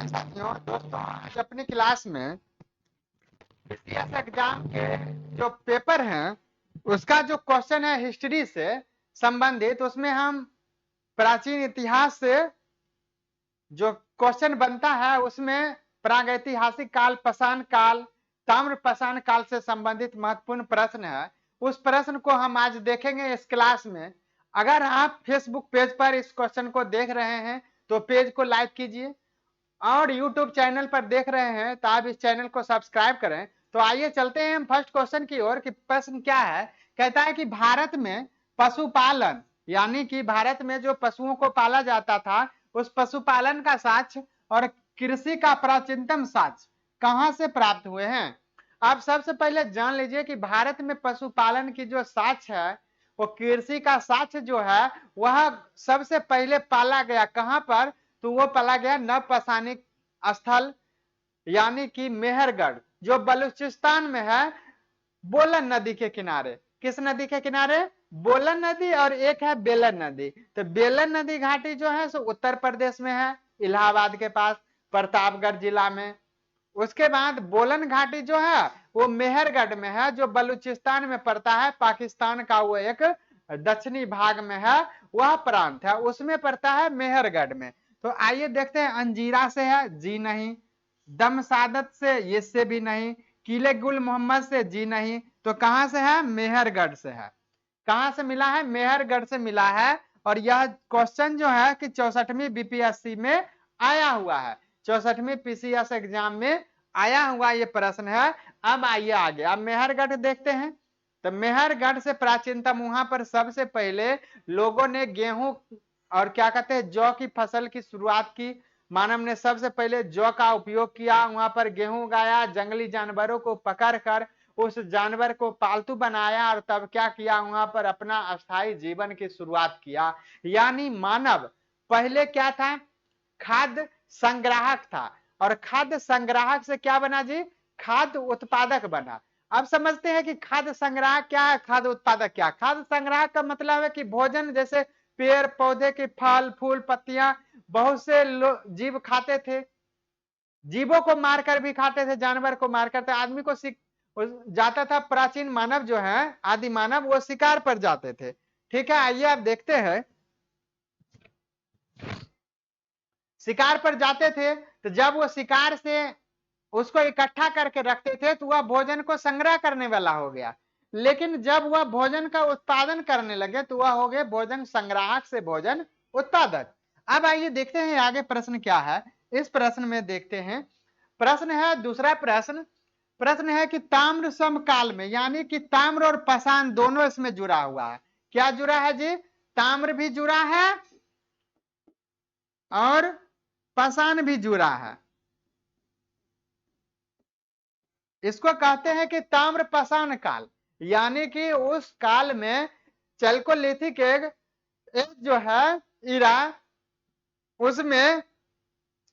साथियों दोस्तों, आज अपनी क्लास में सीएस एग्जाम के जो पेपर हैं उसका जो क्वेश्चन है हिस्ट्री से संबंधित, उसमें हम प्राचीन इतिहास से जो क्वेश्चन बनता है उसमें प्रागैतिहासिक काल, पाषाण काल, ताम्र पाषाण काल से संबंधित महत्वपूर्ण प्रश्न है। उस प्रश्न को हम आज देखेंगे इस क्लास में। अगर आप फेसबुक पेज पर इस क्वेश्चन को देख रहे हैं तो पेज को लाइक कीजिए, और YouTube चैनल पर देख रहे हैं तो आप इस चैनल को सब्सक्राइब करें। तो आइए चलते हैं हम फर्स्ट क्वेश्चन की ओर कि प्रश्न क्या है। कहता है कि भारत में पशुपालन, यानी कि भारत में जो पशुओं को पाला जाता था उस पशुपालन का साक्ष्य और कृषि का प्राचीनतम साक्ष्य कहां से प्राप्त हुए हैं। आप सबसे पहले जान लीजिए कि भारत में पशुपालन की जो साक्ष्य है वो कृषि का साक्ष्य जो है वह सबसे पहले पाला गया कहां पर, तो वो पाला गया नवपाषाणिक स्थल यानी कि मेहरगढ़, जो बलूचिस्तान में है, बोलन नदी के किनारे। किस नदी के किनारे? बोलन नदी, और एक है बेलन नदी। तो बेलन नदी घाटी जो है सो उत्तर प्रदेश में है, इलाहाबाद के पास, प्रतापगढ़ जिला में। उसके बाद बोलन घाटी जो है वो मेहरगढ़ में है, जो बलूचिस्तान में पड़ता है, पाकिस्तान का वो एक दक्षिणी भाग में है, वह प्रांत है, उसमें पड़ता है मेहरगढ़ में। तो आइए देखते हैं, अंजीरा से है, जी नहीं। दम सादत से, इससे भी नहीं। किले गुल मोहम्मद से, जी नहीं। तो कहां से है? मेहरगढ़ से है। कहां से मिला है? मेहरगढ़ से मिला है। और यह क्वेश्चन जो है कि 64वीं बीपीएससी में आया हुआ है, 64वीं पीसीएस एग्जाम में आया हुआ ये प्रश्न है। अब आइए आगे, अब मेहरगढ़ देखते हैं। तो मेहरगढ़ से प्राचीनतम, वहां पर सबसे पहले लोगों ने गेहूं और क्या कहते हैं जौ की फसल की शुरुआत की। मानव ने सबसे पहले जौ का उपयोग किया, वहां पर गेहूं उगाया, जंगली जानवरों को पकड़कर उस जानवर को पालतू बनाया, और तब क्या किया, वहां पर अपना अस्थायी जीवन की शुरुआत किया। यानी मानव पहले क्या था? खाद्य संग्राहक था, और खाद्य संग्राहक से क्या बना जी? खाद्य उत्पादक बना। अब समझते हैं कि खाद्य संग्राहक क्या है, खाद्य उत्पादक क्या। खाद्य संग्राहक का मतलब है कि भोजन, जैसे पेड़ पौधे के फल फूल पत्तियां बहुत से जीव खाते थे, जीवों को मारकर भी खाते थे, जानवर को मारकर। तो आदमी को जाता था, प्राचीन मानव जो है, आदि मानव, वो शिकार पर जाते थे। ठीक है, आइए आप देखते हैं, शिकार पर जाते थे तो जब वो शिकार से उसको इकट्ठा करके रखते थे तो वह भोजन को संग्रह करने वाला हो गया। लेकिन जब वह भोजन का उत्पादन करने लगे तो वह हो गए भोजन संग्राहक से भोजन उत्पादक। अब आइए देखते हैं आगे प्रश्न क्या है। इस प्रश्न में देखते हैं, प्रश्न है दूसरा प्रश्न। प्रश्न है कि ताम्र समकाल में, यानी कि ताम्र और पाषाण दोनों इसमें जुड़ा हुआ है। क्या जुड़ा है जी? ताम्र भी जुड़ा है और पाषाण भी जुड़ा है। इसको कहते हैं कि ताम्र पाषाण काल, यानी कि उस काल में चैल्कोलिथिक एज जो है इरा, उसमें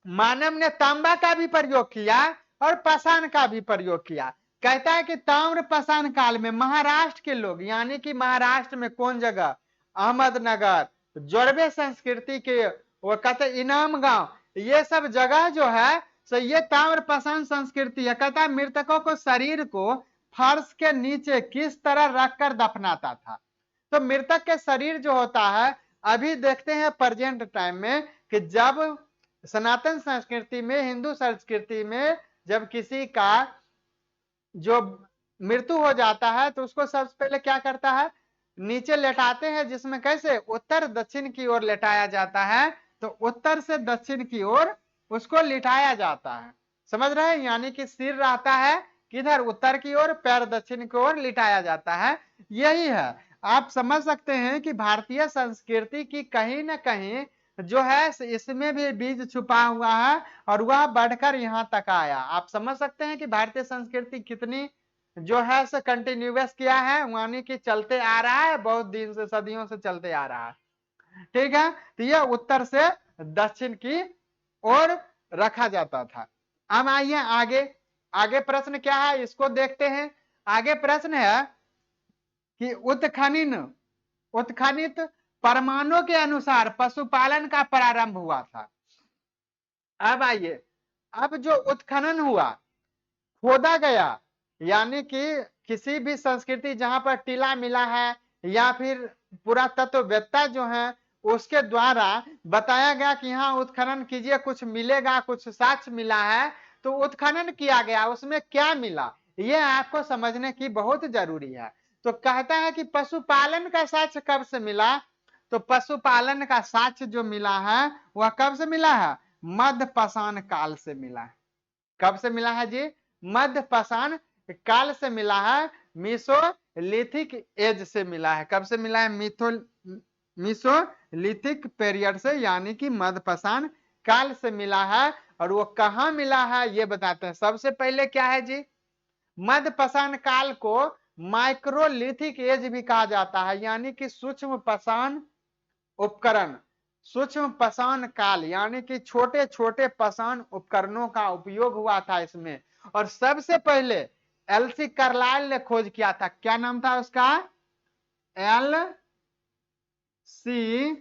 मानव ने तांबा का भी प्रयोग किया और पाषाण का भी प्रयोग किया। कहता है कि ताम्र पाषाण काल में महाराष्ट्र के लोग, यानी कि महाराष्ट्र में कौन जगह? अहमदनगर, जोड़वे संस्कृति के, वो कहते इनाम गांव, ये सब जगह जो है सो ये ताम्र पाषाण संस्कृति है। कहता है मृतकों को शरीर को फर्श के नीचे किस तरह रखकर दफनाता था। तो मृतक के शरीर जो होता है, अभी देखते हैं प्रेजेंट टाइम में कि जब सनातन संस्कृति में, हिंदू संस्कृति में, जब किसी का जो मृत्यु हो जाता है तो उसको सबसे पहले क्या करता है? नीचे लेटाते हैं, जिसमें कैसे उत्तर दक्षिण की ओर लेटाया जाता है। तो उत्तर से दक्षिण की ओर उसको लिटाया जाता है, समझ रहे हैं? यानी कि सिर रहता है किधर? उत्तर की ओर, पैर दक्षिण की ओर लिटाया जाता है। यही है, आप समझ सकते हैं कि भारतीय संस्कृति की कहीं ना कहीं जो है इसमें भी बीज छुपा हुआ है, और वह बढ़कर यहां तक आया। आप समझ सकते हैं कि भारतीय संस्कृति कितनी जो है सो कंटिन्यूअस किया है, यानी कि चलते आ रहा है, बहुत दिन से, सदियों से चलते आ रहा है। ठीक है, तो यह उत्तर से दक्षिण की ओर रखा जाता था। अब आइए आगे, आगे प्रश्न क्या है इसको देखते हैं। आगे प्रश्न है कि उत्खनित परमाणु के अनुसार पशुपालन का प्रारंभ हुआ था। अब आइए, अब जो उत्खनन हुआ, खोदा गया, यानी कि किसी भी संस्कृति जहां पर टीला मिला है या फिर पुरातत्ववेत्ता जो है उसके द्वारा बताया गया कि यहाँ उत्खनन कीजिए, कुछ मिलेगा, कुछ साक्ष्य मिला है, तो उत्खनन किया गया, उसमें क्या मिला ये आपको समझने की बहुत जरूरी है। तो कहता है कि पशुपालन का साक्ष्य कब से मिला, तो पशुपालन का साक्ष्य जो मिला है वह कब से मिला है, मध्य पाषाण काल से मिला है। कब से मिला है जी, मध्य पाषाण काल से मिला है, मीसोलिथिक एज से मिला है। कब से मिला है, मीसोलिथिक पीरियड से, यानी कि मध्य पाषाण काल से मिला है। और वो कहाँ मिला है ये बताते हैं। सबसे पहले क्या है जी, मध्य पाषाण काल को माइक्रोलिथिक एज भी कहा जाता है, यानी कि सूक्ष्म पाषाण उपकरण, सूक्ष्म पाषाण काल, यानी कि छोटे छोटे पाषाण उपकरणों का उपयोग हुआ था इसमें। और सबसे पहले एलसी कार्लाइल ने खोज किया था। क्या नाम था उसका, एल सी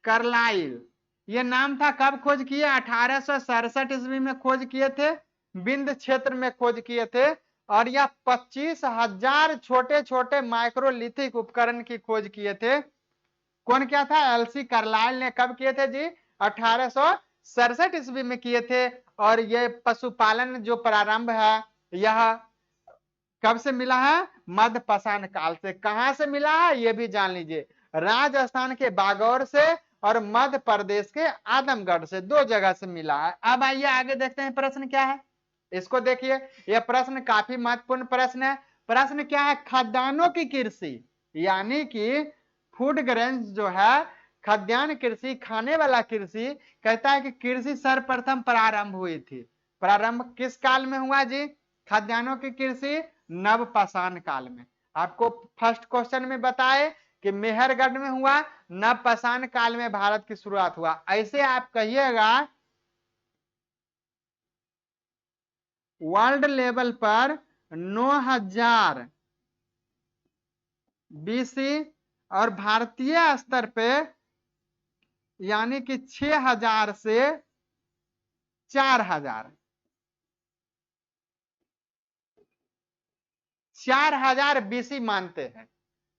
कार्लाइल, ये नाम था। कब खोज किए, 1867 ईस्वी में खोज किए थे, विंध्य क्षेत्र में खोज किए थे। और यह 25,000 छोटे छोटे माइक्रोलिथिक उपकरण की खोज किए थे। कौन क्या था, एलसी कार्लाइल ने। कब किए थे जी, 1867 ईस्वी में किए थे। और ये पशुपालन जो प्रारंभ है यह कब से मिला है, मध्य पाषाण काल से। कहां से मिला है ये भी जान लीजिए, राजस्थान के बागौर से और मध्य प्रदेश के आदमगढ़ से, दो जगह से मिला है। अब आइए आगे देखते हैं प्रश्न क्या है, इसको देखिए। यह प्रश्न काफी महत्वपूर्ण प्रश्न है। प्रश्न क्या है, खाद्यान्नों की कृषि, यानी कि फूड ग्रेन्स जो है, खाद्यान्न कृषि, खाने वाला कृषि। कहता है कि कृषि सर्वप्रथम प्रारंभ हुई थी। प्रारंभ किस काल में हुआ जी, खाद्यान्नों की कृषि नव पाषाण काल में। आपको फर्स्ट क्वेश्चन में बताए कि मेहरगढ़ में हुआ, नव पाषाण काल में भारत की शुरुआत हुआ। ऐसे आप कहिएगा वर्ल्ड लेवल पर 9000 बीसी और भारतीय स्तर पे यानी कि 6000 से 4000, 4000 बीसी मानते हैं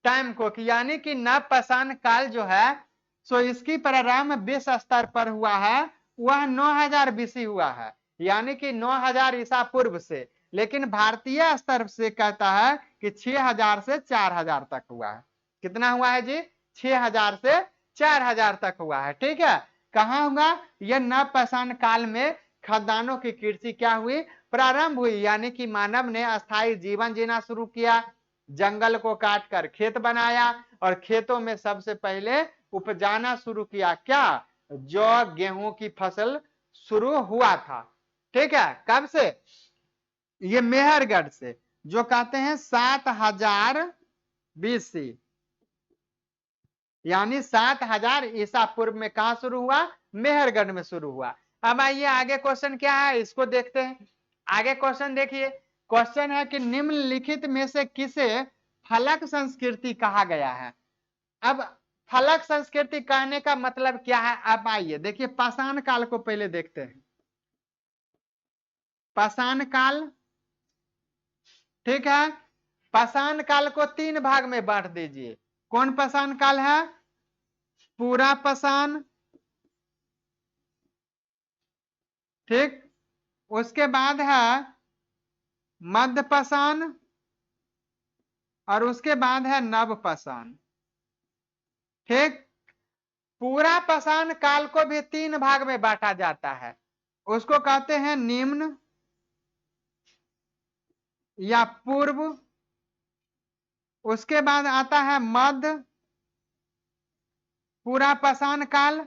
टाइम को, कि यानी कि नव पाषाण काल जो है सो इसकी प्रारंभ विश्व स्तर पर हुआ है, वह 9000 बीसी हुआ है, यानी कि 9000 ईसा पूर्व से। लेकिन भारतीय स्तर से कहता है कि 6000 से 4000 तक हुआ है। कितना हुआ है जी, 6000 से 4000 तक हुआ है। ठीक है, कहाँ हुआ, यह नव पाषाण काल में खाद्यान्नों की कृषि क्या हुई, प्रारंभ हुई। यानी कि मानव ने अस्थायी जीवन जीना शुरू किया, जंगल को काटकर खेत बनाया और खेतों में सबसे पहले उपजाना शुरू किया। क्या, जौ गेहूं की फसल शुरू हुआ था। ठीक है, कब से, ये मेहरगढ़ से, जो कहते हैं 7000 बीसी, यानी 7000 ईसा पूर्व में कहा शुरू हुआ, मेहरगढ़ में शुरू हुआ। अब आइए आगे क्वेश्चन क्या है इसको देखते हैं। आगे क्वेश्चन देखिए, क्वेश्चन है कि निम्नलिखित में से किसे फलक संस्कृति कहा गया है। अब फलक संस्कृति कहने का मतलब क्या है, अब आइए देखिए, पाषाण काल को पहले देखते हैं। पाषाण काल, ठीक है, पाषाण काल को 3 भाग में बांट दीजिए। कौन पाषाण काल है, पूरा पाषाण, ठीक, उसके बाद है मध्य पाषाण और उसके बाद है नव पाषाण। ठीक, पूरा पाषाण काल को भी 3 भाग में बांटा जाता है, उसको कहते हैं निम्न या पूर्व, उसके बाद आता है मध्य पूरा पाषाण काल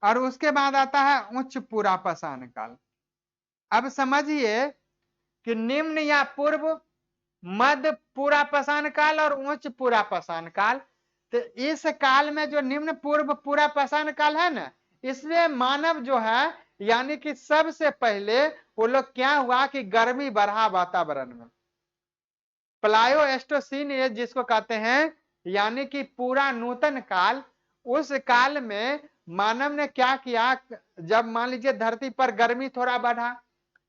और उसके बाद आता है उच्च पूरा पाषाण काल। अब समझिए कि निम्न या पूर्व, मध्य पूरा पाषाण काल और उच्च पूरा पाषाण काल। तो इस काल में जो निम्न पूर्व पूरा पाषाण काल है ना, इसमें मानव जो है, यानी कि सबसे पहले वो लोग क्या हुआ कि गर्मी बढ़ा वातावरण में, प्लायोएस्टोसीन एज जिसको कहते हैं, यानी कि पूरा नूतन काल, उस काल में मानव ने क्या किया, जब मान लीजिए धरती पर गर्मी थोड़ा बढ़ा,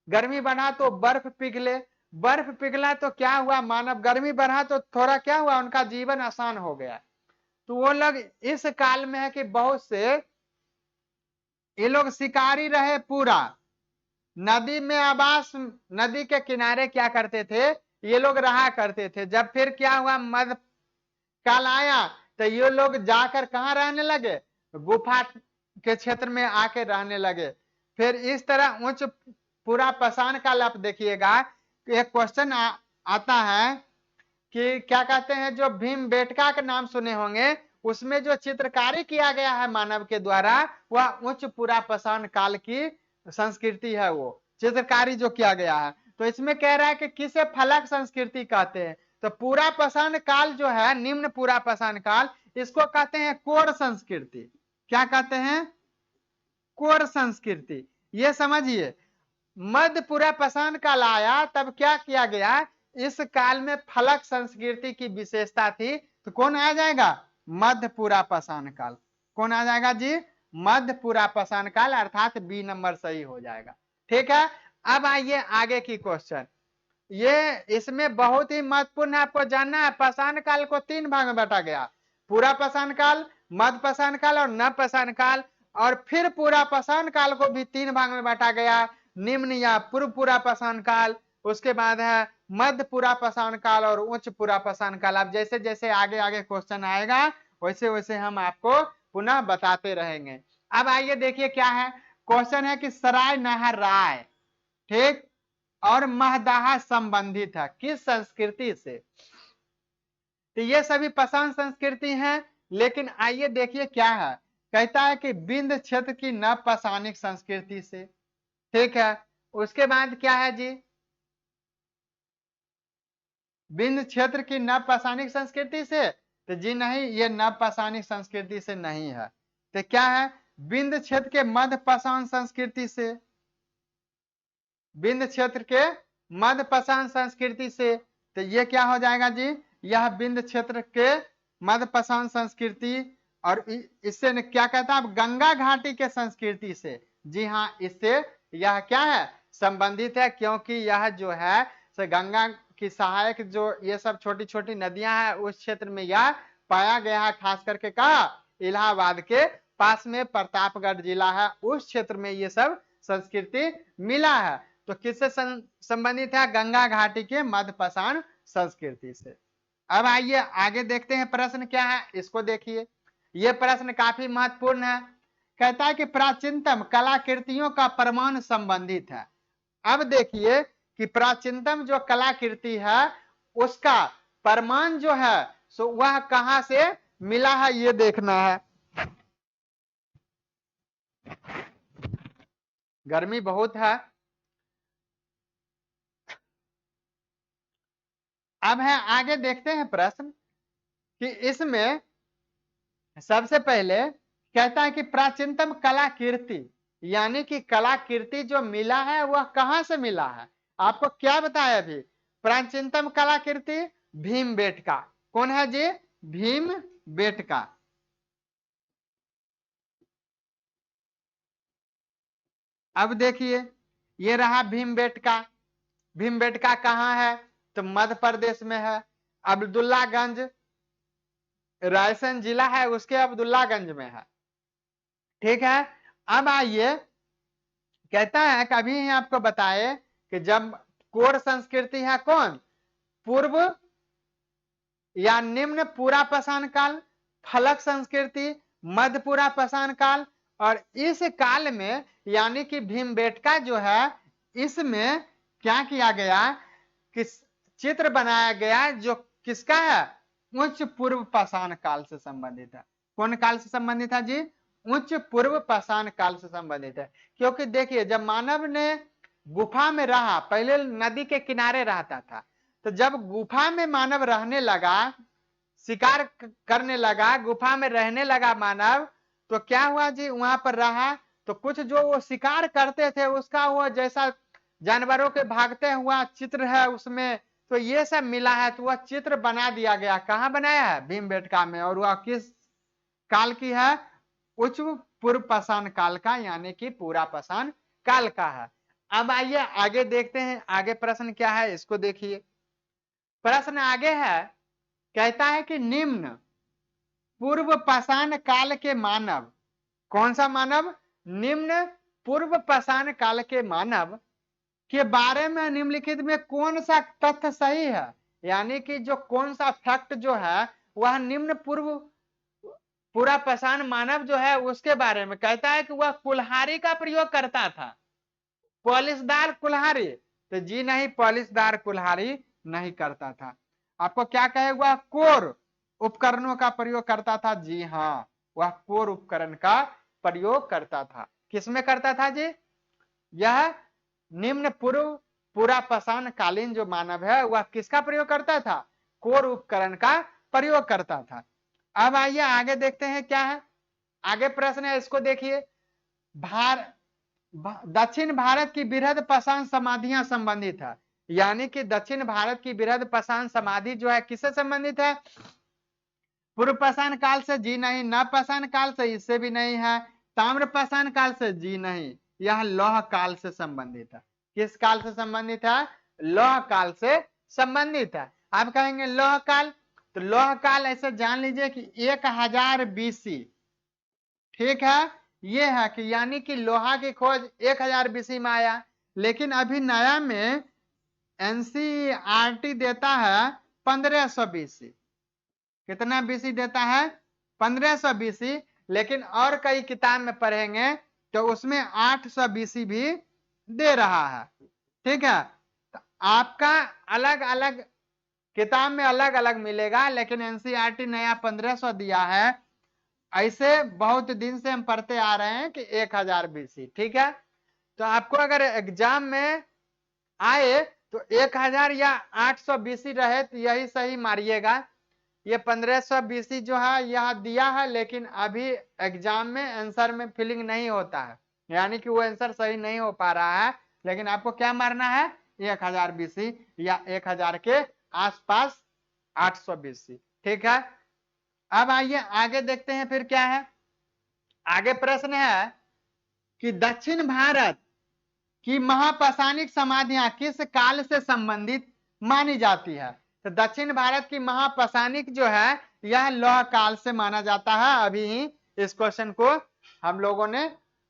गर्मी बढ़ा तो बर्फ पिघले, बर्फ पिघला तो क्या हुआ, मानव गर्मी बढ़ा तो थोड़ा क्या हुआ, उनका जीवन आसान हो गया। तो वो लोग इस काल में है कि बहुत से ये लोग शिकारी रहे पूरा, नदी में आवास, नदी के किनारे क्या करते थे, ये लोग रहा करते थे। जब फिर क्या हुआ, मध्य काल आया तो ये लोग जाकर कहाँ रहने लगे, गुफा के क्षेत्र में आके रहने लगे। फिर इस तरह उच्च पूरा पाषाण काल, आप देखिएगा एक क्वेश्चन आता है कि क्या कहते हैं, जो भीम बेटका का नाम सुने होंगे, उसमें जो चित्रकारी किया गया है मानव के द्वारा, वह उच्च पूरा पाषाण काल की संस्कृति है, वो चित्रकारी जो किया गया है। तो इसमें कह रहा है कि किसे फलक संस्कृति कहते हैं, तो पूरा पाषाण काल जो है, निम्न पूरा पाषाण काल, इसको कहते हैं कोर संस्कृति। क्या कहते हैं, कोर संस्कृति। ये समझिए, मध्य पूरा पाषाण काल आया, तब क्या किया गया, इस काल में फलक संस्कृति की विशेषता थी। तो कौन आ जाएगा, मध्य पूरा पाषाण काल। कौन आ जाएगा जी, मध्य पूरा पाषाण काल, अर्थात बी नंबर सही हो जाएगा। ठीक है, अब आइए आगे की क्वेश्चन। ये इसमें बहुत ही महत्वपूर्ण है, आपको जानना है। पाषाण काल को 3 भाग में बांटा गया, पूरा पाषाण काल, मध्य पाषाण काल और नव पाषाण काल। और फिर पूरा पाषाण काल को भी 3 भाग में बांटा गया, निम्न या पूर्व पूरा पाषाण काल, उसके बाद है मध्य पूरा पाषाण काल और उच्च पूरा पाषाण काल। अब जैसे जैसे आगे आगे क्वेश्चन आएगा, वैसे वैसे हम आपको पुनः बताते रहेंगे। अब आइए देखिए क्या है, क्वेश्चन है कि सराय नहर राय, ठीक, और महदाह संबंधित है किस संस्कृति से। तो ये सभी पाषाण संस्कृति हैं, लेकिन आइए देखिए क्या है, कहता है कि बिंद क्षेत्र की नव पाषाणिक संस्कृति से। ठीक है, उसके बाद क्या है जी, बिंद क्षेत्र की नव पाषाणिक संस्कृति से, तो जी नहीं, ये नव पाषाणिक संस्कृति से नहीं है। तो क्या है, बिंद क्षेत्र के मध्य पाषाण संस्कृति से, बिंद क्षेत्र के मध्य पाषाण संस्कृति से। तो ये क्या हो जाएगा जी, यह बिंद क्षेत्र के मध्य पाषाण संस्कृति। और इससे क्या कहता है, गंगा घाटी के संस्कृति से। जी हाँ, इससे यह क्या है, संबंधित है, क्योंकि यह जो है गंगा की सहायक जो ये सब छोटी छोटी नदियां हैं, उस क्षेत्र में यह पाया गया है। खास करके कहा, इलाहाबाद के पास में प्रतापगढ़ जिला है, उस क्षेत्र में ये सब संस्कृति मिला है। तो किससे संबंधित है, गंगा घाटी के मध्य पाषाण संस्कृति से। अब आइए आगे देखते हैं, प्रश्न क्या है, इसको देखिए। यह प्रश्न काफी महत्वपूर्ण है। कहता है कि प्राचीनतम कलाकृतियों का प्रमाण संबंधित है। अब देखिए कि प्राचीनतम जो कलाकृति है, उसका प्रमाण जो है सो वह कहां से मिला है, ये देखना है। गर्मी बहुत है। अब है आगे देखते हैं प्रश्न कि इसमें सबसे पहले कहता है कि प्राचीनतम कलाकृति, यानी कि कलाकृति जो मिला है वह कहां से मिला है। आपको क्या बताया अभी, प्राचीनतम कलाकृति भीम बेटका। कौन है जी, भीम बेटका। अब देखिए, ये रहा भीम बेटका। भीम बेटका कहाँ है, तो मध्य प्रदेश में है, अब्दुल्लागंज, रायसेन जिला है उसके अब्दुल्लागंज में है। ठीक है, अब आइए, कहता है कभी ही आपको बताए कि जब कोर संस्कृति है कौन, पूर्व या निम्न पूरा पाषाण काल, फलक संस्कृति मध्य पूरा पाषाण काल। और इस काल में यानी कि भीमबेटका जो है, इसमें क्या किया गया, किस चित्र बनाया गया जो किसका है, उच्च पूर्व पाषाण काल से संबंधित है। कौन काल से संबंधित है जी, उच्च पूर्व पाषाण काल से संबंधित है। क्योंकि देखिए, जब मानव ने गुफा में रहा, पहले नदी के किनारे रहता था, तो जब गुफा में मानव रहने लगा, शिकार करने लगा, गुफा में रहने लगा मानव, तो क्या हुआ जी, वहां पर रहा तो कुछ जो वो शिकार करते थे उसका वो जैसा जानवरों के भागते हुआ चित्र है उसमें, तो ये सब मिला है। तो वह चित्र बना दिया गया, कहाँ बनाया है, भीमबेटका में। और वह किस काल की है? उच्च पूर्व पाषाण काल का, यानी कि पूरा पाषाण काल का है। अब आइए आगे देखते हैं, आगे प्रश्न क्या है इसको देखिए। प्रश्न आगे है, कहता है कि निम्न पूर्व पाषाण काल के मानव, कौन सा मानव? निम्न पूर्व पाषाण काल के मानव के बारे में निम्नलिखित में कौन सा तथ्य सही है, यानी कि जो कौन सा फैक्ट जो है वह निम्न पूर्व पूरा पाषाण मानव जो है उसके बारे में कहता है कि वह कुल्हाड़ी का प्रयोग करता था, पॉलिशदार कुल्हाड़ी। तो जी नहीं, पॉलिशदार कुल्हाड़ी नहीं करता था। आपको क्या कहे, वह कोर उपकरणों का प्रयोग करता था। जी हाँ, वह कोर उपकरण का प्रयोग करता था। किसमें करता था जी? यह निम्न पूर्व पूरा पाषाण कालीन जो मानव है वह किसका प्रयोग करता था? कोर उपकरण का प्रयोग करता था। अब आइए आगे देखते हैं क्या है आगे प्रश्न है, इसको देखिए। दक्षिण भारत की बृहद पाषाण समाधियां संबंधित है, यानी कि दक्षिण भारत की बृहद पाषाण समाधि जो है किससे संबंधित है? पूर्व पाषाण काल से? जी नहीं। नव पाषाण काल से? इससे भी नहीं है। ताम्र पाषाण काल से? जी नहीं, यह लौह काल से संबंधित है। किस काल से संबंधित है? लौह काल से संबंधित है। आप कहेंगे लौह काल, तो लौह काल ऐसे जान लीजिए कि 1000 BC, ठीक है। ये है कि यानी कि लोहा की खोज 1000 BC में आया, लेकिन अभी नया में एनसीईआरटी देता है 1500 BC। कितना बीसी देता है? 1500 BC। लेकिन और कई किताब में पढ़ेंगे तो उसमें 800 BC भी दे रहा है, ठीक है। तो आपका अलग अलग किताब में अलग अलग मिलेगा, लेकिन एनसीईआरटी नया 1500 दिया है। ऐसे बहुत दिन से हम पढ़ते आ रहे हैं कि 1000 BC, ठीक है। तो आपको अगर एग्जाम में आए तो 1000 या 800 BC रहे तो यही सही मारिएगा। ये 1500 BC जो है यह दिया है, लेकिन अभी एग्जाम में आंसर में फिलिंग नहीं होता है, यानी कि वो आंसर सही नहीं हो पा रहा है। लेकिन आपको क्या मारना है? 1000 BC या 1000 के आसपास 800 BC, ठीक है। अब आइए आगे देखते हैं फिर क्या है। आगे प्रश्न है कि दक्षिण भारत की महापाषाणिक समाधियां किस काल से संबंधित मानी जाती है? तो दक्षिण भारत की महापाषाणिक जो है यह लौह काल से माना जाता है। अभी ही इस क्वेश्चन को हम लोगों ने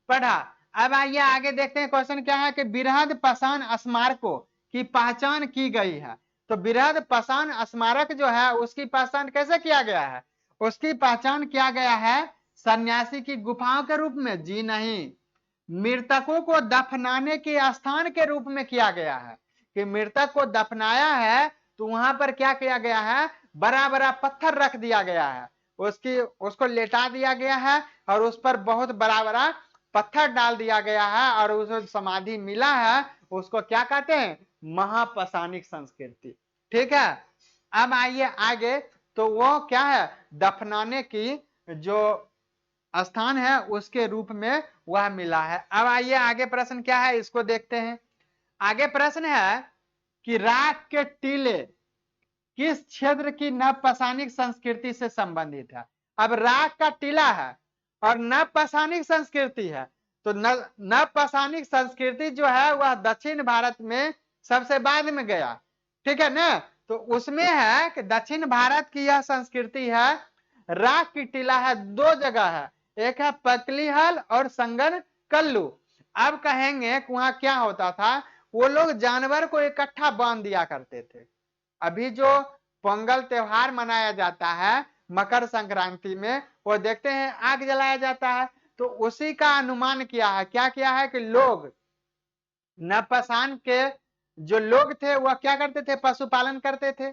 पढ़ा। अब आइए आगे देखते हैं क्वेश्चन क्या है कि बृहद पाषाण स्मारकों की पहचान की गई है। तो बृहद पाषाण स्मारक जो है उसकी पहचान कैसे किया गया है? उसकी पहचान किया गया है सन्यासी की गुफाओं के रूप में? जी नहीं, मृतकों को दफनाने के स्थान के रूप में किया गया है। कि मृतक को दफनाया है तो वहां पर क्या किया गया है? बड़ा बड़ा पत्थर रख दिया गया है, उसको लेटा दिया गया है और उस पर बहुत बड़ा बड़ा पत्थर डाल दिया गया है और उसको समाधि मिला है। उसको क्या कहते हैं? महापाषाणिक संस्कृति, ठीक है। अब आइए आगे, तो वो क्या है? दफनाने की जो स्थान है उसके रूप में वह मिला है। अब आइए आगे प्रश्न क्या है इसको देखते हैं। आगे प्रश्न है कि राख के टीले किस क्षेत्र की नवपाषाणिक संस्कृति से संबंधित है? अब राख का टीला है और नवपाषाणिक संस्कृति है, तो नवपाषाणिक संस्कृति जो है वह दक्षिण भारत में सबसे बाद में गया, ठीक है ना। तो उसमें है कि दक्षिण भारत की यह संस्कृति है। राख की टीला है, दो जगह है, एक है पकलीहल और संगन कल्लू। अब कहेंगे कि वहां क्या होता था? वो लोग जानवर को इकट्ठा बांध दिया करते थे। अभी जो पोंगल त्योहार मनाया जाता है मकर संक्रांति में, वो देखते हैं आग जलाया जाता है, तो उसी का अनुमान किया है। क्या किया है कि लोग नवपाषाण के जो लोग थे वह क्या करते थे? पशुपालन करते थे।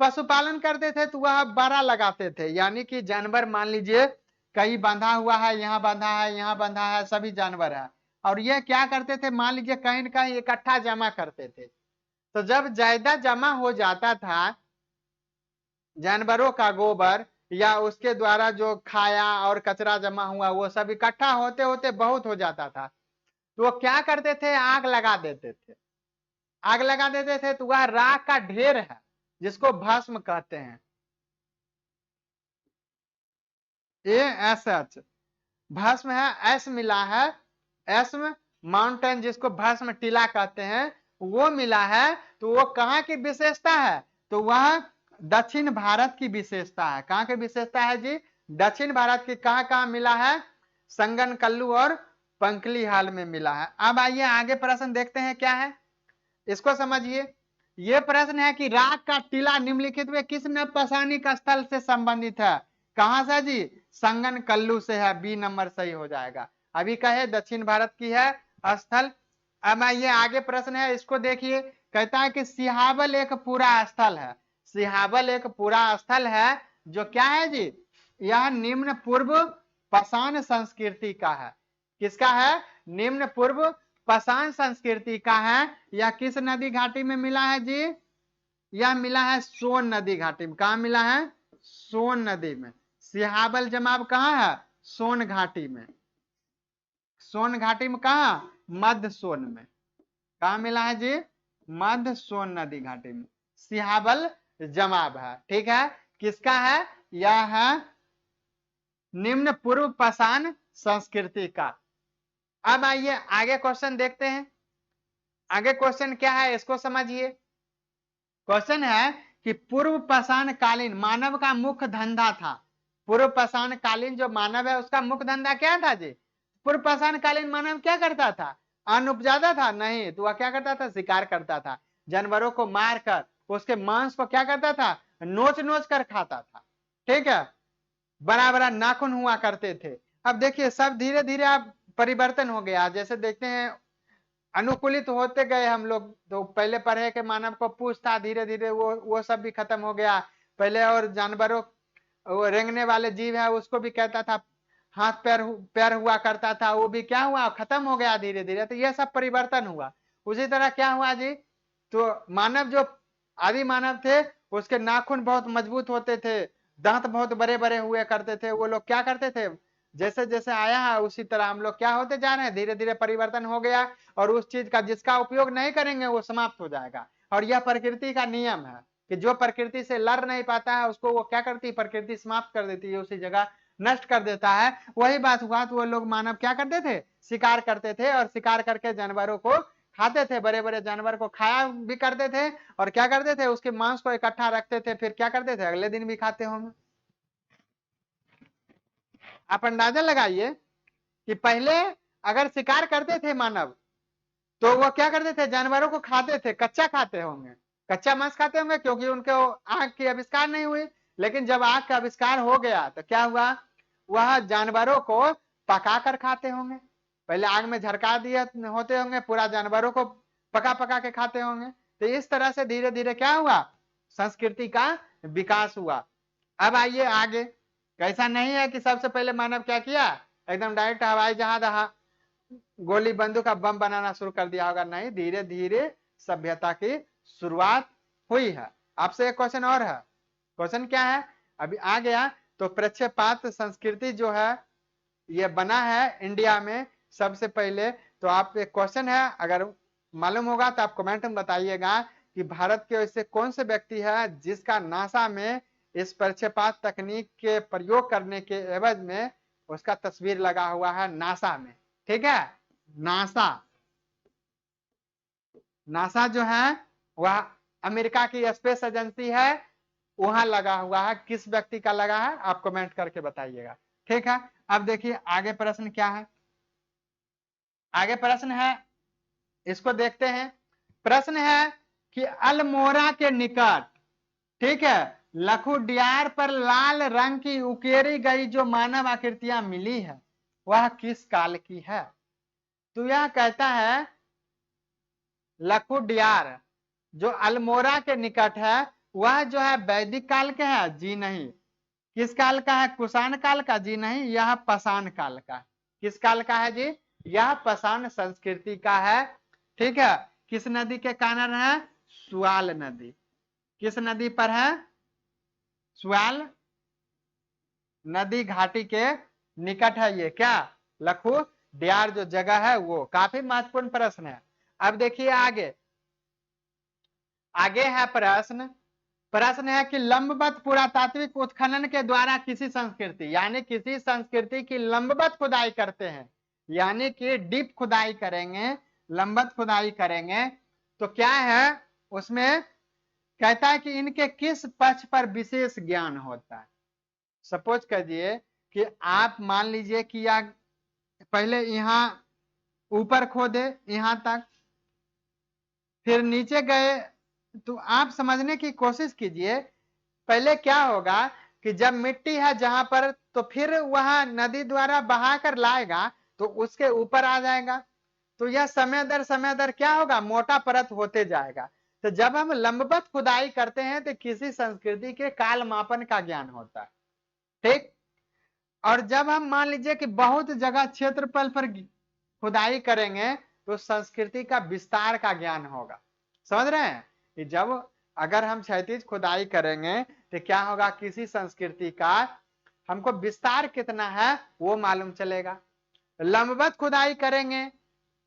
पशुपालन करते थे तो वह बड़ा लगाते थे, यानी कि जानवर मान लीजिए कहीं बंधा हुआ है, यहाँ बंधा है, यहाँ बंधा है, सभी जानवर है। और ये क्या करते थे? मान लीजिए कहीं न कहीं इकट्ठा जमा करते थे। तो जब ज्यादा जमा हो जाता था जानवरों का गोबर या उसके द्वारा जो खाया और कचरा जमा हुआ वो सब इकट्ठा होते होते बहुत हो जाता था, तो वो क्या करते थे? आग लगा देते थे। आग लगा देते थे तो वह राख का ढेर है जिसको भस्म कहते हैं। ASH, भस्म है, एस मिला है, एस्म माउंटेन जिसको भस्म टीला कहते हैं वो मिला है, तो वो कहाँ की विशेषता है? तो वह दक्षिण भारत की विशेषता है। कहाँ की विशेषता है जी? दक्षिण भारत की। कहाँ कहाँ मिला है? संगन कल्लू और पंकली हाल में मिला है। अब आइए आगे प्रश्न देखते हैं क्या है, इसको समझिए। ये प्रश्न है कि राग का टीला निम्नलिखित में किस नवपसानिक स्थल से संबंधित है? कहां से जी? संगन कल्लू से है। बी नंबर सही हो जाएगा। अभी कहे दक्षिण भारत की है स्थल। अब ये आगे प्रश्न है, इसको देखिए। कहता है कि सिहावल एक पूरा स्थल है। सिहावल एक पूरा स्थल है जो क्या है जी? यह निम्न पूर्व पाषाण संस्कृति का है। किसका है? निम्न पूर्व पाषाण संस्कृति का है। यह किस नदी घाटी में मिला है जी? यह मिला है सोन नदी घाटी में। कहा मिला है? सोन नदी में। सिहावल जमाव कहाँ है? सोन घाटी में। सोन घाटी में कहा? मध्य सोन में। कहा मिला है जी? मध्य सोन नदी घाटी में सिहावल जमाव है। ठीक है, किसका है? यह है निम्न पूर्व पाषाण संस्कृति का। अब आइए आगे क्वेश्चन देखते हैं। आगे क्वेश्चन क्या है इसको समझिए। क्वेश्चन है कि पूर्व पाषाण कालीन मानव का मुख्य धंधा था। पूर्व पाषाण कालीन जो मानव है उसका मुख्य धंधा क्या था जी? पूर्व पाषाण कालीन मानव क्या करता था? अन्न उपजाता था? नहीं, तो वह क्या करता था? शिकार करता था। जानवरों को मारकर उसके मांस को क्या करता था? नोच नोच कर खाता था। ठीक है, बड़ा बड़ा नाखून हुआ करते थे। अब देखिए सब धीरे धीरे अब परिवर्तन हो गया। जैसे देखते हैं अनुकूलित होते गए हम लोग। तो पहले पढ़े कि मानव को पूछ था, धीरे धीरे वो सब भी खत्म हो गया। पहले और जानवरों, वो रेंगने वाले जीव है उसको भी कहता था हाथ पैर पैर हुआ करता था, वो भी क्या हुआ? खत्म हो गया धीरे धीरे। तो यह सब परिवर्तन हुआ। उसी तरह क्या हुआ जी? तो मानव जो आदि मानव थे उसके नाखून बहुत मजबूत होते थे, दांत बहुत बड़े बड़े हुए करते थे। वो लोग क्या करते थे? जैसे जैसे आया है उसी तरह हम लोग क्या होते जा रहे हैं, धीरे धीरे परिवर्तन हो गया। और उस चीज का जिसका उपयोग नहीं करेंगे वो समाप्त हो जाएगा। और यह प्रकृति का नियम है कि जो प्रकृति से लड़ नहीं पाता है उसको वो क्या करती है? प्रकृति समाप्त कर देती है, उसी जगह नष्ट कर देता है। वही बात हुआ, तो वो लोग मानव क्या करते थे? शिकार करते थे, और शिकार करके जानवरों को खाते थे। बड़े बड़े जानवर को खाया भी करते थे, और क्या करते थे? उसके मांस को इकट्ठा रखते थे, फिर क्या करते थे? अगले दिन भी खाते होंगे। आप अंदाजा लगाइए कि पहले अगर शिकार करते थे मानव, तो वो क्या करते थे? जानवरों को खाते थे, कच्चा खाते होंगे, कच्चा मांस खाते होंगे, क्योंकि उनके आंख की आविष्कार नहीं हुई। लेकिन जब आंख का आविष्कार हो गया तो क्या हुआ? वह जानवरों को पका कर खाते होंगे। पहले आग में झरका दिए होते होंगे, पूरा जानवरों को पका पका के खाते होंगे। तो इस तरह से धीरे धीरे क्या हुआ? संस्कृति का विकास हुआ। अब आइए आगे। कैसा नहीं है कि सबसे पहले मानव क्या किया? एकदम डायरेक्ट हवाई जहाज गोली बंदूक का बम बनाना शुरू कर दिया होगा। नहीं, धीरे धीरे सभ्यता की शुरुआत हुई है। आपसे एक क्वेश्चन और है। क्वेश्चन क्या है अभी आ गया? तो प्रक्षेपात संस्कृति जो है ये बना है इंडिया में सबसे पहले। तो आप एक क्वेश्चन है, अगर मालूम होगा तो आप कमेंट में बताइएगा कि भारत के ऐसे कौन से व्यक्ति है जिसका नासा में इस प्रक्षेपात तकनीक के प्रयोग करने के एवज में उसका तस्वीर लगा हुआ है नासा में। ठीक है, नासा, नासा जो है वह अमेरिका की स्पेस एजेंसी है, वहां लगा हुआ है। किस व्यक्ति का लगा है आप कमेंट करके बताइएगा। ठीक है, अब देखिए आगे प्रश्न क्या है। आगे प्रश्न है, इसको देखते हैं। प्रश्न है कि अल्मोड़ा के निकट, ठीक है, लखुडियार पर लाल रंग की उकेरी गई जो मानव आकृतियां मिली है वह किस काल की है? तो यह कहता है लखुडियार जो अल्मोड़ा के निकट है वह जो है वैदिक काल के है? जी नहीं। किस काल का है? कुषाण काल का? जी नहीं, यह पाषाण काल का। किस काल का है जी? यह पाषाण संस्कृति का है। ठीक है, किस नदी के किनारे है? सुआल नदी। किस नदी पर है? सुआल नदी घाटी के निकट है ये क्या? लखू डियार जो जगह है वो। काफी महत्वपूर्ण प्रश्न है। अब देखिए आगे। आगे है प्रश्न, प्रश्न है कि लंबवत पुरातात्विक उत्खनन के द्वारा किसी संस्कृति, यानी किसी संस्कृति की लंबवत खुदाई करते हैं, यानी कि डीप खुदाई करेंगे, लंबवत खुदाई करेंगे, तो क्या है उसमें कहता है कि इनके किस पक्ष पर विशेष ज्ञान होता है। सपोज करिए कि आप मान लीजिए कि या पहले यहां ऊपर खोदे यहां तक, फिर नीचे गए, तो आप समझने की कोशिश कीजिए पहले क्या होगा कि जब मिट्टी है जहां पर, तो फिर वहां नदी द्वारा बहाकर लाएगा तो उसके ऊपर आ जाएगा, तो यह समय दर क्या होगा, मोटा परत होते जाएगा। तो जब हम लंबवत खुदाई करते हैं तो किसी संस्कृति के काल मापन का ज्ञान होता है, ठीक। और जब हम मान लीजिए कि बहुत जगह क्षेत्रफल पर खुदाई करेंगे तो संस्कृति का विस्तार का ज्ञान होगा। समझ रहे हैं कि जब अगर हम क्षैतिज खुदाई करेंगे तो क्या होगा, किसी संस्कृति का हमको विस्तार कितना है वो मालूम चलेगा। लंबवत खुदाई करेंगे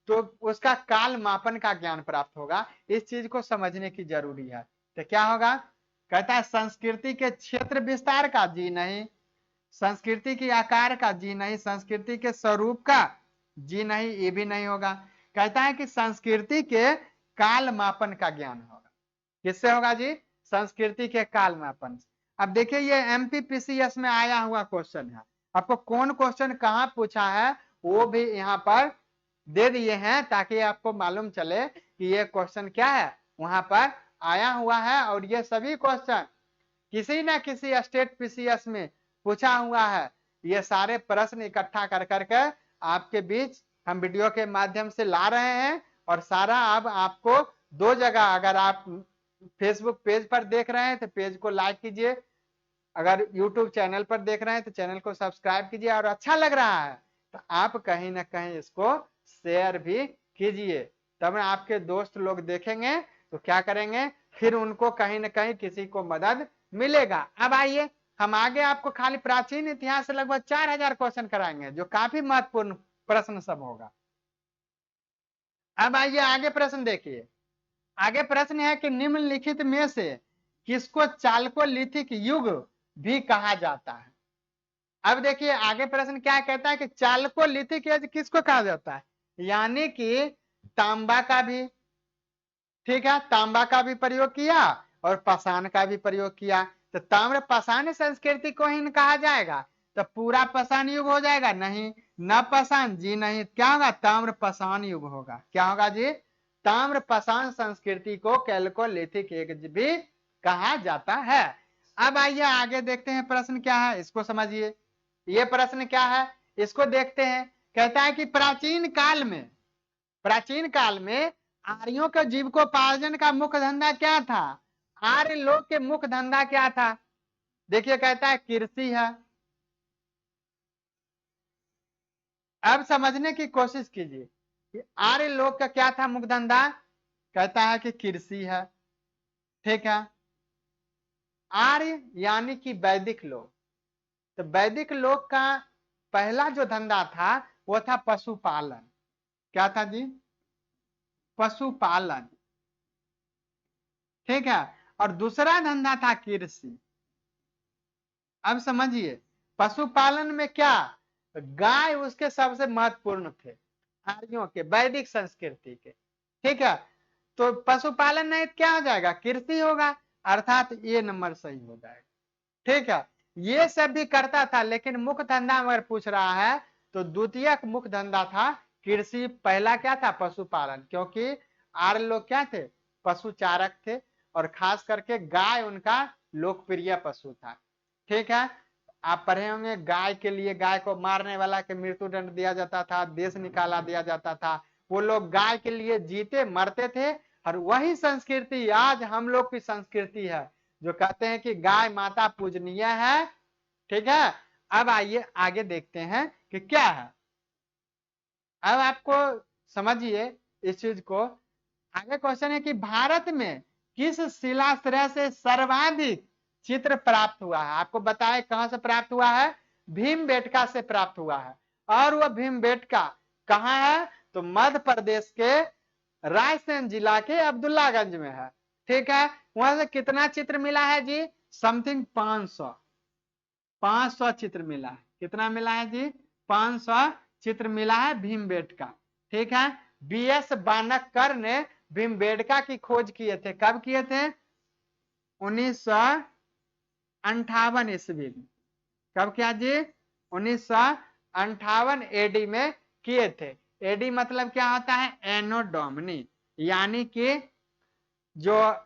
तो उसका काल मापन का ज्ञान प्राप्त होगा। इस चीज को समझने की जरूरी है। तो क्या होगा, कहता है संस्कृति के क्षेत्र विस्तार का जी नहीं, संस्कृति के आकार का जी नहीं, संस्कृति के स्वरूप का जी नहीं, ये भी नहीं होगा। कहता है कि संस्कृति के काल मापन का ज्ञान होगा। किससे होगा जी, संस्कृति के काल मापन। अब देखिए ये एमपीपीसीएस में आया हुआ क्वेश्चन है, आपको कौन क्वेश्चन कहाँ पूछा है वो भी यहाँ पर दे दिए हैं, ताकि आपको मालूम चले कि ये क्वेश्चन क्या है वहां पर आया हुआ है। और ये सभी क्वेश्चन किसी न किसी स्टेट पीसीएस में पूछा हुआ है। ये सारे प्रश्न इकट्ठा कर करके आपके बीच हम वीडियो के माध्यम से ला रहे हैं। और सारा अब आपको दो जगह, अगर आप फेसबुक पेज पर देख रहे हैं तो पेज को लाइक कीजिए, अगर यूट्यूब चैनल पर देख रहे हैं तो चैनल को सब्सक्राइब कीजिए, और अच्छा लग रहा है तो आप कहीं ना कहीं इसको शेयर भी कीजिए। तब आपके दोस्त लोग देखेंगे तो क्या करेंगे, फिर उनको कहीं ना कहीं किसी को मदद मिलेगा। अब आइए हम आगे आपको खाली प्राचीन इतिहास से लगभग 4000 क्वेश्चन कराएंगे, जो काफी महत्वपूर्ण प्रश्न सब होगा। अब आइए आगे प्रश्न देखिए। आगे प्रश्न है कि निम्नलिखित में से किसको चालकोलिथिक युग भी कहा जाता है। अब देखिए आगे प्रश्न क्या कहता है कि चालकोलिथिक युग किसको कहा जाता है, यानी कि तांबा का भी, ठीक है, तांबा का भी प्रयोग किया और पाषाण का भी प्रयोग किया। तो ताम्र पाषाण संस्कृति को ही कहा जाएगा, तो पूरा पाषाण युग हो जाएगा, नहीं, न पाषाण जी नहीं, क्या होगा, ताम्र पाषाण युग होगा। क्या होगा जी, ताम्र पाषाण संस्कृति को कैल्कोलिथिक एज भी कहा जाता है। अब आइए आगे देखते हैं प्रश्न क्या है, इसको समझिए। ये प्रश्न क्या है इसको देखते हैं। कहता है कि प्राचीन काल में आर्यों के जीविकोपार्जन का मुख्य धंधा क्या था। आर्य लोग के मुख्य धंधा क्या था, देखिए कहता है कृषि है। अब समझने की कोशिश कीजिए कि आर्य लोग का क्या था मुख्य धंधा, कहता है कि कृषि है, ठीक है। आर्य यानी कि वैदिक लोग, तो वैदिक लोग का पहला जो धंधा था वो था पशुपालन। क्या था जी, पशुपालन, ठीक है। और दूसरा धंधा था कृषि। अब समझिए पशुपालन में क्या, गाय उसके सबसे महत्वपूर्ण थे, आर्यों के वैदिक संस्कृति के, ठीक है। तो पशुपालन नहीं क्या हो जाएगा, कृषि होगा, अर्थात ये नंबर सही हो जाएगा, ठीक है। ये सब भी करता था, लेकिन मुख्य धंधा अगर पूछ रहा है तो द्वितीयक मुख्य धंधा था कृषि, पहला क्या था पशुपालन, क्योंकि आर्य लोग क्या थे, पशुचारक थे, और खास करके गाय उनका लोकप्रिय पशु था, ठीक है। आप पढ़े होंगे गाय के लिए, गाय को मारने वाला के मृत्यु दंड दिया जाता था, देश निकाला दिया जाता था। वो लोग गाय के लिए जीते मरते थे, और वही संस्कृति आज हम लोग की संस्कृति है, जो कहते हैं कि गाय माता पूजनीय है, ठीक है। अब आइए आगे देखते हैं कि क्या है। अब आपको समझिए इस चीज को। आगे क्वेश्चन है कि भारत में किस शिलाश्रय से सर्वाधिक चित्र प्राप्त हुआ है। आपको बताए कहां से प्राप्त हुआ है, भीमबेटका से प्राप्त हुआ है। और वह भीमबेटका कहाँ है, तो मध्य प्रदेश के रायसेन जिला के अब्दुल्लागंज में है, ठीक है। वहां से कितना चित्र मिला है जी? समथिंग 500 चित्र मिला है। कितना मिला है जी? 500 चित्र मिला है भीमबेटका। ठीक है, बीएस बानक्कर ने भीमबेटका की खोज किए थे। कब किए थे? 1958 ईस्वी में। कब किया जी? 1958 एडी में किए थे। एडी मतलब क्या होता है? एनो डोमिनी, यानी कि जो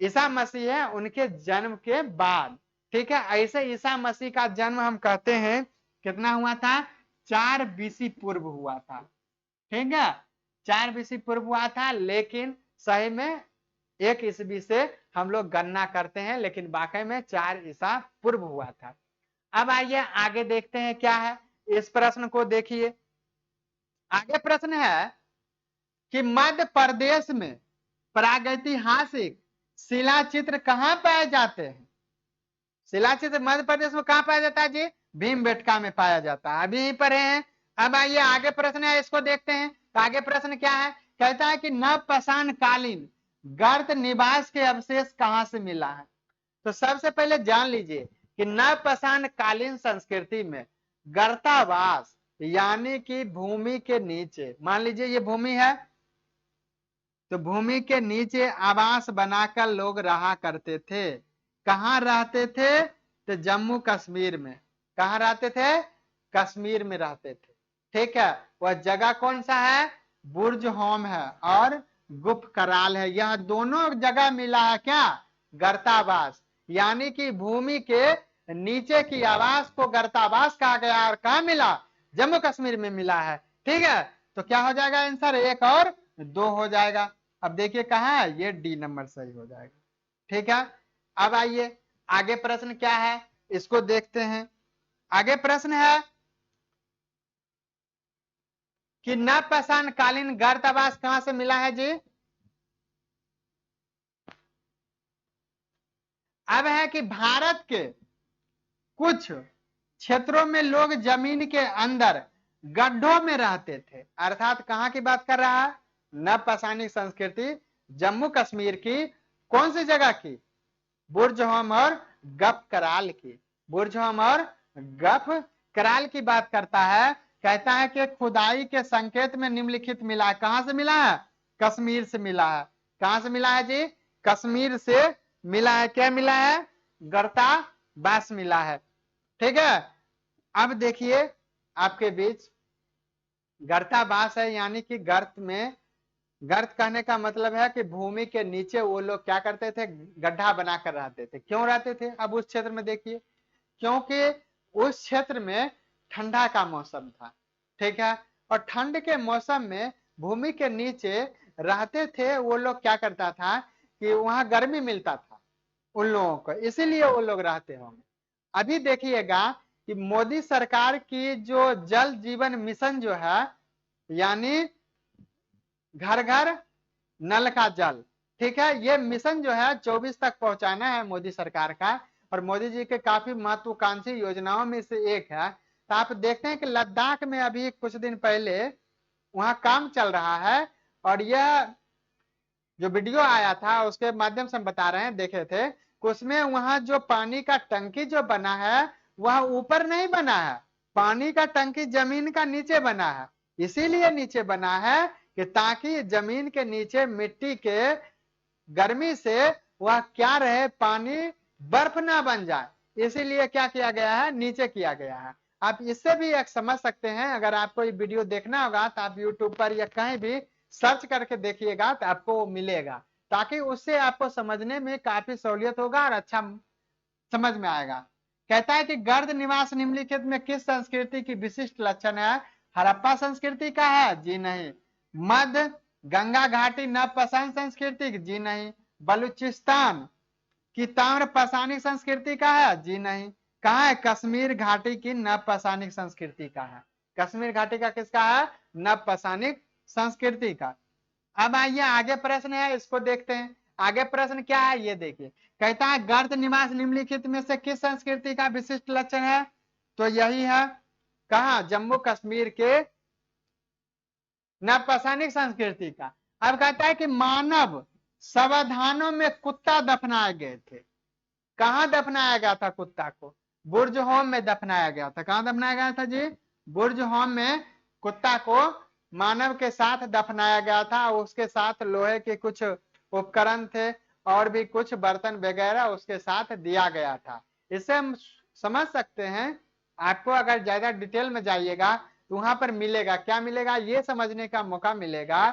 ईसा मसीह है उनके जन्म के बाद। ठीक है, ऐसे ईसा मसीह का जन्म हम कहते हैं कितना हुआ था? 4 बीसी पूर्व हुआ था। ठीक है, 4 बीसी पूर्व हुआ था, लेकिन सही में 1 ईस्वी से हम लोग गणना करते हैं, लेकिन वाकई में 4 ईसा पूर्व हुआ था। अब आइए आगे देखते हैं क्या है। इस प्रश्न को देखिए, आगे प्रश्न है कि मध्य प्रदेश में प्रागैतिहासिक शिला चित्र कहाँ पाए जाते हैं? शिला चित्र मध्य प्रदेश में कहाँ पाया जाता है जी? भीमबेटका में पाया जाता है। अभी यहीं पर हैं। अब आइए आगे प्रश्न है, इसको देखते हैं। तो आगे प्रश्न क्या है? कहता है कि नवपाषाण कालीन गर्त निवास के अवशेष कहाँ से मिला है? तो सबसे पहले जान लीजिए कि नवपाषाण कालीन संस्कृति में गर्तावास यानी कि भूमि के नीचे, मान लीजिए ये भूमि है, तो भूमि के नीचे आवास बनाकर लोग रहा करते थे। कहाँ रहते थे? तो जम्मू कश्मीर में। कहाँ रहते थे? कश्मीर में रहते थे। ठीक है, वह जगह कौन सा है? बुर्ज होम है और गुप्त कराल है। यह दोनों जगह मिला है क्या? गर्तावास, यानी कि भूमि के नीचे की आवास को गर्तावास कहा गया। और कहा मिला? जम्मू कश्मीर में मिला है। ठीक है, तो क्या हो जाएगा आंसर? 1 और 2 हो जाएगा। अब देखिए कहाँ है, ये डी नंबर सही हो जाएगा। ठीक है, अब आइए आगे प्रश्न क्या है, इसको देखते हैं। आगे प्रश्न है कि नवपाषाण कालीन गर्तावास कहां से मिला है जी? अब है कि भारत के कुछ क्षेत्रों में लोग जमीन के अंदर गड्ढों में रहते थे। अर्थात कहां की बात कर रहा है? नवपाषाणिक संस्कृति जम्मू कश्मीर की कौन सी जगह की? बुर्ज होम और गप कराल की। बुर्ज होम और गप कराल की बात करता है। कहता है कि खुदाई के संकेत में निम्नलिखित मिला है। कहां से मिला है? कश्मीर से मिला है। कहां से मिला है जी? कश्मीर से मिला है। क्या मिला है? गर्ता बास मिला है। ठीक है, अब देखिए आपके बीच गर्ता बास है, यानी कि गर्त में, गर्त कहने का मतलब है कि भूमि के नीचे वो लोग क्या करते थे? गड्ढा बनाकर रहते थे। क्यों रहते थे? अब उस क्षेत्र में देखिए, क्योंकि उस क्षेत्र में ठंडा का मौसम था। ठीक है, और ठंड के मौसम में भूमि के नीचे रहते थे वो लोग। क्या करता था कि वहां गर्मी मिलता था उन लोगों को, इसीलिए वो लोग रहते होंगे। अभी देखिएगा कि मोदी सरकार की जो जल जीवन मिशन जो है, यानी घर घर नल का जल, ठीक है, ये मिशन जो है 24 तक पहुंचाना है मोदी सरकार का। और मोदी जी के काफी महत्वाकांक्षी योजनाओं में से एक है। तो आप देखते हैं कि लद्दाख में अभी कुछ दिन पहले वहां काम चल रहा है, और यह जो वीडियो आया था उसके माध्यम से हम बता रहे हैं, देखे थे, उसमें वहां जो पानी का टंकी जो बना है वह ऊपर नहीं बना है। पानी का टंकी जमीन का नीचे बना है। इसीलिए नीचे बना है कि ताकि जमीन के नीचे मिट्टी के गर्मी से वह क्या रहे, पानी बर्फ ना बन जाए। इसीलिए क्या किया गया है? नीचे किया गया है। आप इससे भी एक समझ सकते हैं। अगर आपको ये वीडियो देखना होगा तो आप यूट्यूब पर या कहीं भी सर्च करके देखिएगा तो आपको वो मिलेगा, ताकि उससे आपको समझने में काफी सहूलियत होगा और अच्छा समझ में आएगा। कहता है कि गर्द निवास निम्नलिखित में किस संस्कृति की विशिष्ट लक्षण है? हड़प्पा संस्कृति का है? जी नहीं। मध्य गंगा घाटी नवपाषाण संस्कृति? जी नहीं। बलूचिस्तान की ताम्र पाषाणिक संस्कृति का है? जी नहीं। कहा है? कश्मीर घाटी की नवपाषाणिक संस्कृति का है। कश्मीर घाटी का किसका है? नवपाषाणिक संस्कृति का। अब आइए आगे प्रश्न है, इसको देखते हैं। आगे प्रश्न क्या है ये देखिए। कहता है गर्त निवास निम्नलिखित में से किस संस्कृति का विशिष्ट लक्षण है? तो यही है, कहा? जम्मू कश्मीर के नवपाषाणिक संस्कृति का। अब कहता है कि मानव समाधानों में कुत्ता दफनाए गए थे। कहां दफनाया गया था कुत्ता को? बुर्ज होम में दफनाया गया था। कहां दफनाया गया था जी? बुर्ज होम में कुत्ता को मानव के साथ दफनाया गया था। उसके साथ लोहे के कुछ उपकरण थे और भी कुछ बर्तन वगैरह उसके साथ दिया गया था। इससे हम समझ सकते हैं। आपको अगर ज्यादा डिटेल में जाइएगा तो वहां पर मिलेगा, क्या मिलेगा ये समझने का मौका मिलेगा।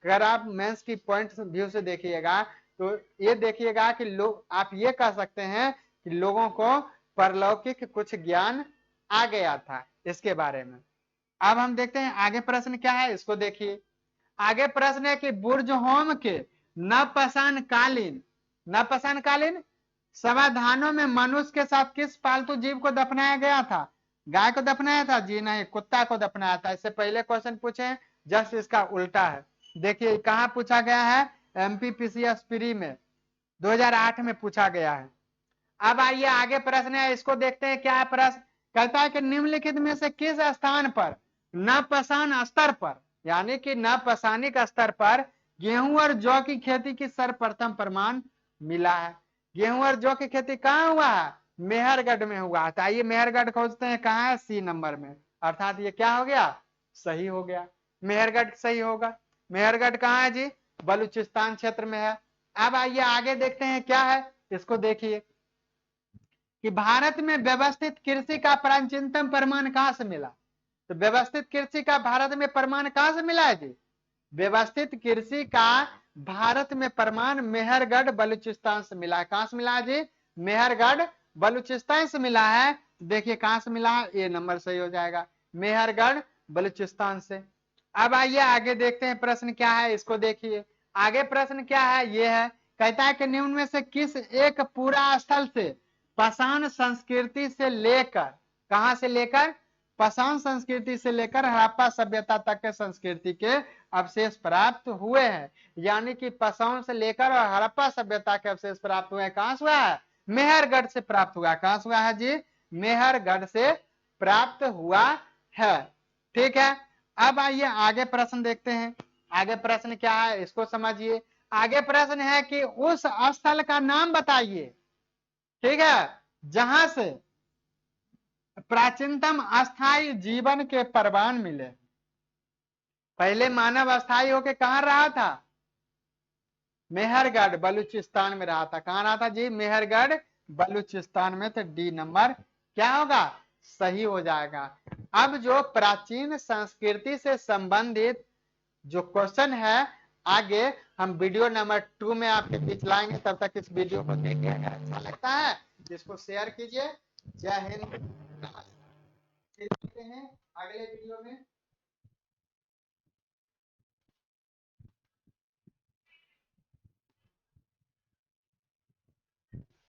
अगर आप मेंस की पॉइंट व्यू से देखिएगा तो ये देखिएगा कि लोग, आप ये कह सकते हैं कि लोगों को परलौकिक कुछ ज्ञान आ गया था इसके बारे में। अब हम देखते हैं आगे प्रश्न क्या है, इसको देखिए। आगे प्रश्न है कि बुर्ज होम के नपसानकालीन समाधानों में मनुष्य के साथ किस पालतू जीव को दफनाया गया था? गाय को दफनाया था? जी नहीं, कुत्ता को दफनाया था। इससे पहले क्वेश्चन पूछे, जस्ट इसका उल्टा है। देखिए कहां पूछा गया है? एमपीपीसीएस प्री में 2008 में पूछा गया है। अब आइए आगे प्रश्न है, इसको देखते हैं क्या है प्रश्न। कहता है कि निम्नलिखित में से किस स्थान पर नपसान स्तर पर, यानी कि नपसानिक स्तर पर गेहूं और जौ की खेती की सर्वप्रथम प्रमाण मिला है? गेहूं और जौ की खेती कहाँ हुआ है? मेहरगढ़ में हुआ है। तो आइए मेहरगढ़ खोजते हैं, कहाँ है? सी नंबर में। अर्थात ये क्या हो गया? सही हो गया, मेहरगढ़ सही होगा। मेहरगढ़ कहाँ है जी? बलूचिस्तान क्षेत्र में है। अब आइए आगे देखते हैं क्या है, इसको देखिए कि भारत में व्यवस्थित कृषि का प्राचीनतम प्रमाण कहां से मिला? तो व्यवस्थित कृषि का भारत में प्रमाण कहां से मिला है जी? व्यवस्थित कृषि का भारत में प्रमाण मेहरगढ़ बलूचिस्तान से मिला है। कहां से मिला है जी? मेहरगढ़ बलूचिस्तान से मिला है। देखिए कहां से मिला है, ये नंबर सही हो जाएगा, मेहरगढ़ बलूचिस्तान से। अब आइए आगे देखते हैं प्रश्न क्या है, इसको देखिए। आगे प्रश्न क्या है, ये है, कहता है कि निम्न में से किस एक पूरा स्थल से पाषाण संस्कृति से लेकर, कहां से लेकर? पाषाण संस्कृति से लेकर हड़प्पा सभ्यता तक के संस्कृति के अवशेष प्राप्त हुए हैं। यानी कि पाषाण से लेकर और हड़प्पा सभ्यता के अवशेष प्राप्त हुए हैं। कहां से हुआ है? मेहरगढ़ से प्राप्त हुआ। कहां से हुआ है जी? मेहरगढ़ से प्राप्त हुआ है। ठीक है, अब आइए आगे प्रश्न देखते हैं। आगे प्रश्न क्या है, इसको समझिए। आगे प्रश्न है कि उस स्थल का नाम बताइए, ठीक है, जहां से प्राचीनतम अस्थायी जीवन के प्रमाण मिले। पहले मानव अस्थायी होके कहां रहा था? मेहरगढ़ बलूचिस्तान में रहा था। कहां रहा था जी? मेहरगढ़ बलूचिस्तान में। तो डी नंबर क्या होगा? सही हो जाएगा। अब जो प्राचीन संस्कृति से संबंधित जो क्वेश्चन है, आगे हम वीडियो नंबर 2 में आपके बीच लाएंगे। तब तक इस वीडियो को देखिए, अगर अच्छा लगता है इसको शेयर कीजिए। जय हिंद, नमस्ते। हैं अगले वीडियो में।